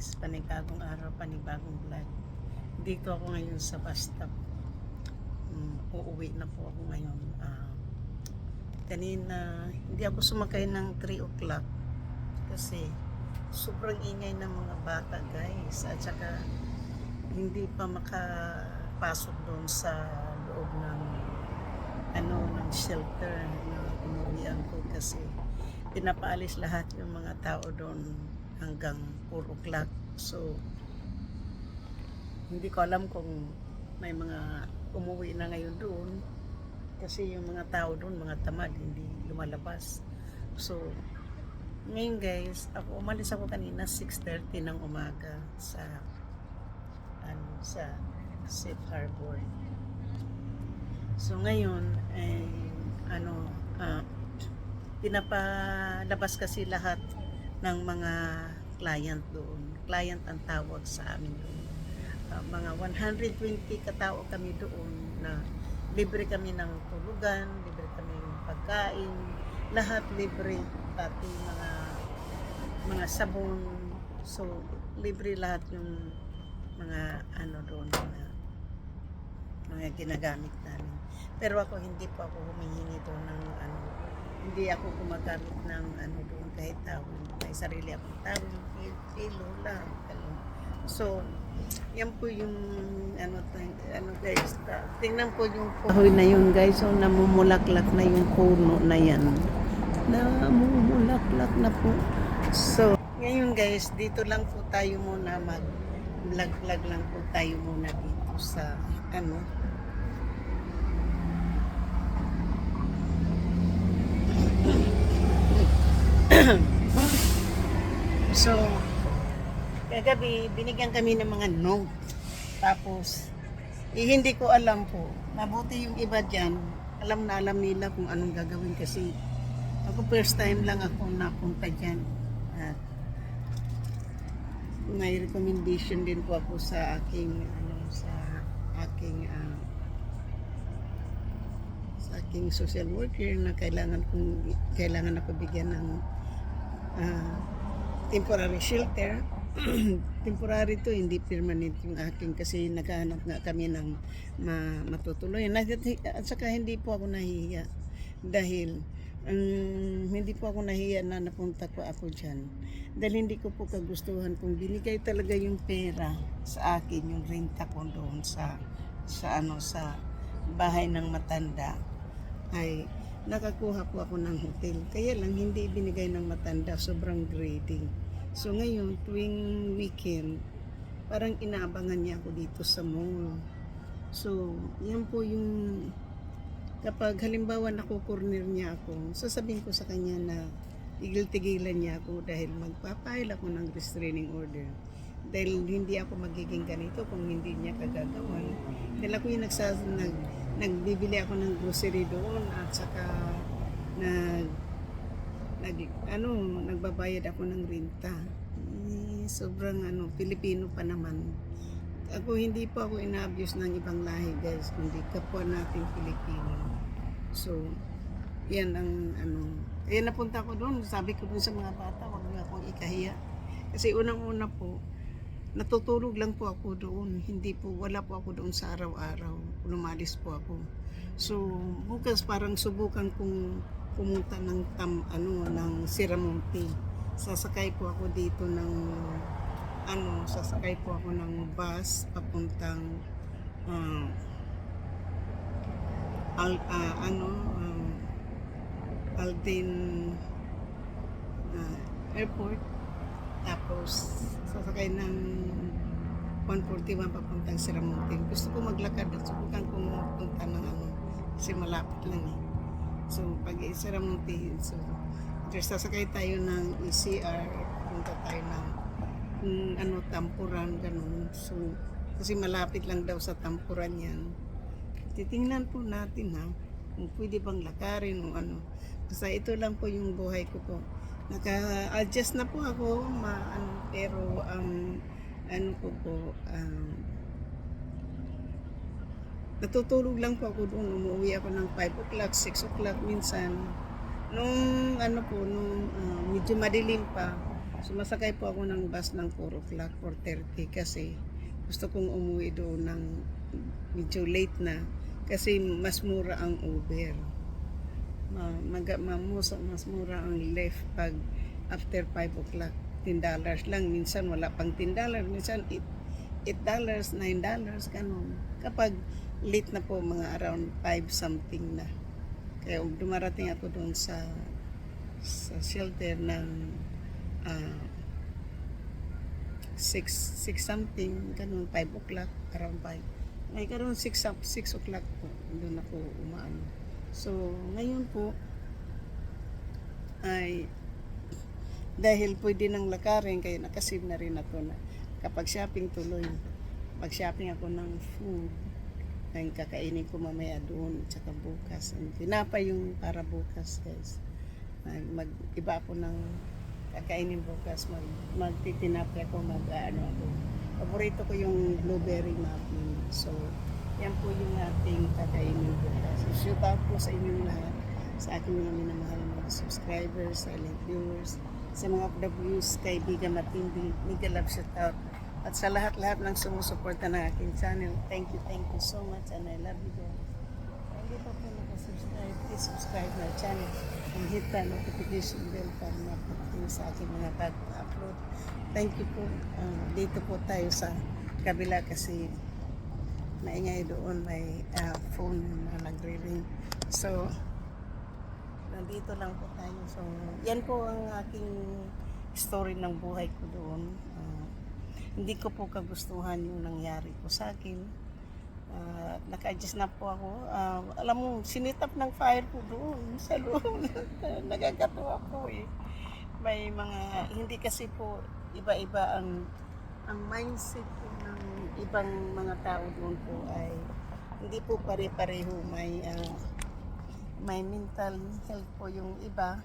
guys, panibagong araw, panibagong vlog. Dito ako ngayon sa bus stop. Uuwi na po ako ngayon. Kanina, hindi ako sumakay ng 3 o'clock kasi sobrang ingay ng mga bata guys. At saka hindi pa makapasok doon sa loob ng ng shelter na umuwian ko kasi pinapaalis lahat yung mga tao doon hanggang 4 o'clock. So, hindi ko alam kung may mga umuwi na ngayon doon kasi yung mga tao doon, mga tamad, hindi lumalabas. So, ngayon guys, umalis ako kanina 6:30 ng umaga sa Safe Harbor. So, ngayon pinapalabas kasi lahat ng mga client doon. Client ang tawag sa amin doon. Mga 120 katao kami doon na libre kami ng tulugan, libre kami ng pagkain, lahat libre, pati mga sabon. So, libre lahat yung mga doon, mga ginagamit namin. Pero ako hindi pa ako humihingi doon ng hindi ako gumagamit ng doon kahit tawon. May sarili akong tawon, pilo lang. So, yan po yung guys. Tingnan po yung kahoy na yun guys. So, namumulaklak na yung puno na yan. Namumulaklak na po. So, ngayon guys, dito lang po tayo muna mag-vlog lang po tayo muna dito sa So, kagabi, binigyan kami ng mga note. Tapos, hindi ko alam po. Mabuti yung iba dyan. Alam na alam nila kung anong gagawin kasi ako first time lang ako napunta dyan. At may recommendation din po ako sa aking social worker na kailangan ako bigyan ng temporary shelter. Temporary to, hindi permanent yung aking kasi naghahanap nga kami ng matutuloy. At saka hindi po ako nahihiya dahil hindi po ako nahihiya na napunta ko ako dyan. Dahil hindi ko po kagustuhan kung binigay talaga yung pera sa akin, yung renta ko doon sa bahay ng matanda, ay nakakuha po ako ng hotel. Kaya lang hindi binigay ng matanda, sobrang grading. So ngayon, tuwing weekend, parang inaabangan niya ako dito sa mall. So, yan po yung kapag halimbawa nakukorner niya ako, sasabihin ko sa kanya na tigil-tigilan niya ako dahil magpapail ako ng restraining order. Dahil hindi ako magiging ganito kung hindi niya kagagawan. Dahil ako yung nagbibili ako ng grocery doon at saka nagbabayad ako ng renta. Sobrang Pilipino pa naman. Ako hindi pa ako ina-abuse ng ibang lahi guys, kundi kapwa nating Pilipino. So, yan ang kaya napunta ko doon, sabi ko doon sa mga bata, wag niyo akong ikahiya. Kasi unang-una po, natutulog lang po ako doon. Wala po ako doon sa araw-araw. Lumalis po ako. So, bukas parang subukan kong pumunta ng Siramonte. Sasakay po ako dito sasakay po ako ng bus papuntang Alden Airport. Tapos sasakay ng 141 papuntang Siramonte. Gusto ko maglakad at subukan kong mapunta ng kasi malapit lang eh. So pag Siramonte, so sasakay tayo ng ECR, punta tayo ng Tampuran, ganun. So kasi malapit lang daw sa Tampuran yan. Titingnan po natin kung pwede bang lakarin o basta ito lang po yung buhay ko po. Naka-adjust na po ako, pero natutulog lang po ako doon. Umuwi ako ng 5 o'clock, 6 o'clock minsan. Nung medyo madilim pa, Sumasakay po ako ng bus ng 4 o'clock, 4:30 kasi gusto kong umuwi doon ng medyo late na kasi mas mura ang Uber. Mas mura ang Lyft pag after 5 o'clock. $10 lang. Minsan wala pang $10. Minsan $8, $9, ganun. Kapag late na po, mga around 5 something na. Kaya dumarating ako doon sa shelter ng 6 something, ganun, 5 o'clock, around 5. Ay, karoon 6 o'clock po, doon ako umaano. So, ngayon po, ay, dahil pwede nang lakarin, kaya nakasave na rin ako na kapag shopping tuloy, mag-shopping ako ng food, ang kakainin ko mamaya doon, tsaka bukas. Tinapay yung para bukas, guys. Mag-iba ako ng kakainin bukas, magtitinapay ako, mag-ano ako. Paborito ko yung blueberry muffin. So, yan po yung ating kakainin bukas. So, shout out po sa inyong lahat, sa aking mga minamahal mga subscribers, silent viewers, sa mga OFWs, kaibigan matindi, mega love shout out. At sa lahat-lahat ng sumusuporta ng aking channel, thank you so much and I love you guys. Hindi pa po nakasubscribe, please subscribe na channel and hit the notification bell para mapapagin sa aking mga bago-upload. Thank you po. Dito po tayo sa kabila kasi maingay doon, may phone na nagre-ring. So, nandito lang po tayo. So, yan po ang aking story ng buhay ko doon. Hindi ko po kagustuhan yung nangyari ko sa akin. Naka-adjust na po ako. Alam mo, sinitap ng fire po doon sa loob. Nagagatuwa po eh. May mga, hindi kasi po iba-iba ang mindset po ng ibang mga tao doon po ay hindi po pare-pareho. May mental health po yung iba.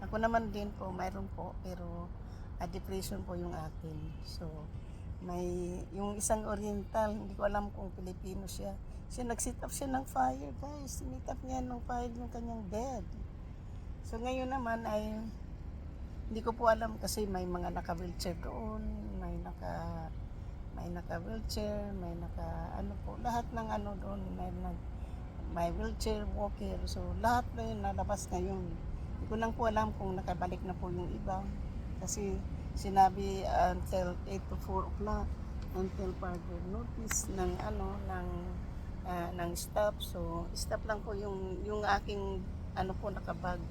Ako naman din po, mayroon po, pero depression po yung akin. So, may yung isang oriental, hindi ko alam kung Pilipino siya. Nag-sit up siya ng fire, guys. Sinitap niya ng fire yung kanyang bed. So, ngayon naman ay hindi ko po alam kasi may mga naka-wheelchair doon, may naka-wheelchair, may ano po, lahat ng ano doon, may wheelchair, walker. So, lahat na yun nalabas ngayon. Hindi ko lang po alam kung nakabalik na po yung iba. Kasi sinabi until 8 to 4 o'clock until further notice ng ng stop. So stop lang po yung aking ano po nakabag.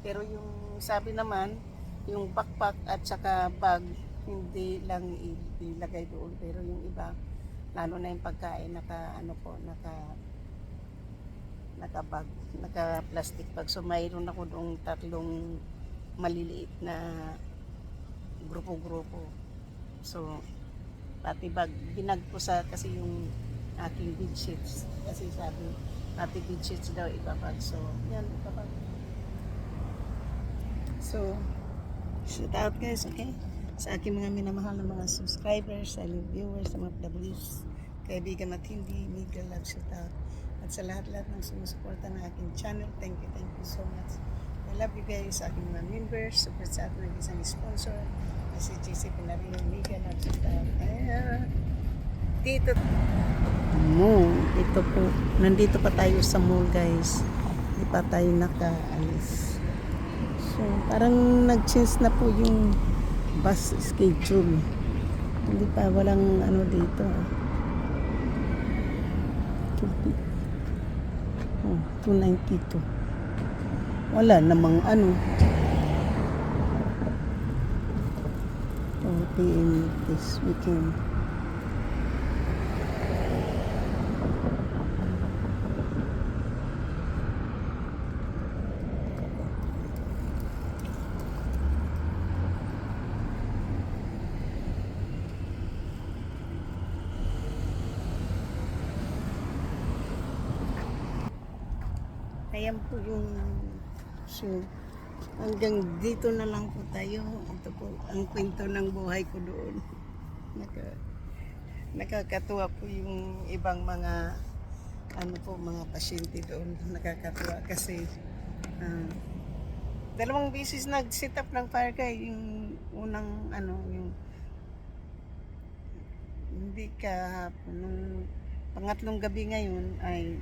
Pero yung sabi naman yung backpack at saka bag hindi lang ilagay doon, pero yung iba lalo na yung pagkain naka bag, naka plastic bag. So mayroon ako doong 3 maliliit na grupo-grupo. So, pati bag, binag ko sa kasi yung aking bed sheets. Kasi sabi, pati bed sheets daw ibabag. So, yan, ibabag. So, shout out guys, okay? Sa aking mga minamahal na mga subscribers, silent viewers, sa mga W's, kaibigan matindi, mega love shout out. At sa lahat-lahat ng sumusuporta ng aking channel, thank you so much. I love you guys, sa aking mga members, super chat na isang sponsor, si GC Pinarino, mega love shout out. Dito ito po, nandito pa tayo sa mall guys, hindi pa tayo nakaalis. So, parang nag-change na po yung bus schedule. Hindi pa, walang ano dito. 292. Wala namang ano. 2 p.m. this weekend. Ayan po yung so hanggang dito na lang po tayo. Ito po ang kwento ng buhay ko doon. Nakakatuwa po yung ibang mga ano po, mga pasyente doon. Nakakatuwa kasi Dalawang beses nag-set up ng fire guy. Yung unang ano, yung hindi kahapon. Nung pangatlong gabi ngayon ay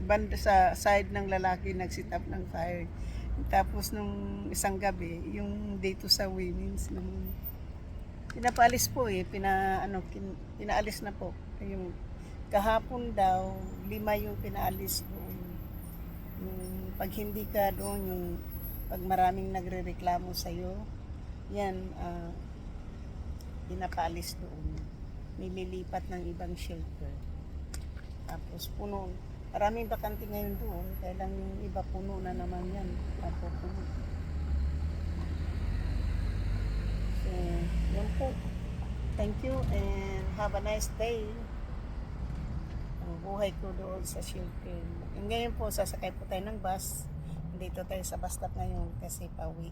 banda sa side ng lalaki nag-set up ng fire. Tapos nung isang gabi, yung dito sa women's naman. Pinapaalis po pinaalis na po. Yung kahapon daw, 5 yung pinaalis doon. Yung pag hindi ka doon, yung pag maraming nagrereklamo sa'yo, yan, pinapaalis doon. Nililipat ng ibang shelter. Tapos puno. Maraming bakante ngayon doon. Kaya lang yung iba puno na naman yan. Tapos puno. So, yan po. Thank you and have a nice day. Ang buhay ko doon sa shelter. Ngayon po, sasakay po tayo ng bus. Dito tayo sa bus stop ngayon kasi pauwi.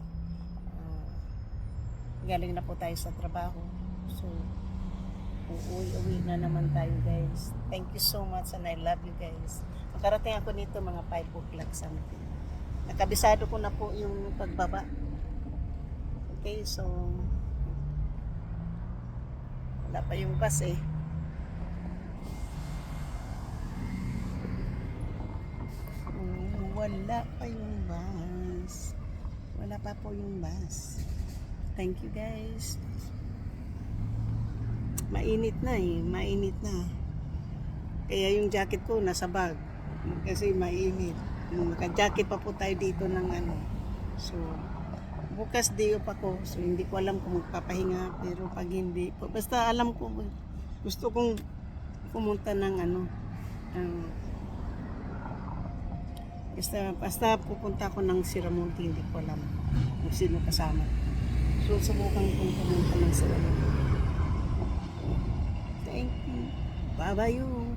Galing na po tayo sa trabaho. So, uuwi na naman tayo guys. Thank you so much and I love you guys. Makarating ako nito mga 5 o'clock something. Nakabisado ko na po yung pagbaba. Okay, so wala pa yung bus eh. Wala pa yung bus. Wala pa po yung bus. Thank you guys. Mainit na eh, mainit na. Kaya yung jacket ko nasa bag. Kasi mainit. Naka-jacket pa po tayo dito ng ano. So, bukas day off ako. So, hindi ko alam kung magpapahinga. Pero pag hindi, basta alam ko, gusto kong pumunta ng ano. Basta pupunta ako ng Siramonte, hindi ko alam kung sino kasama. So, subukan kong pumunta ng Siramonte. Thank you. Bye-bye you.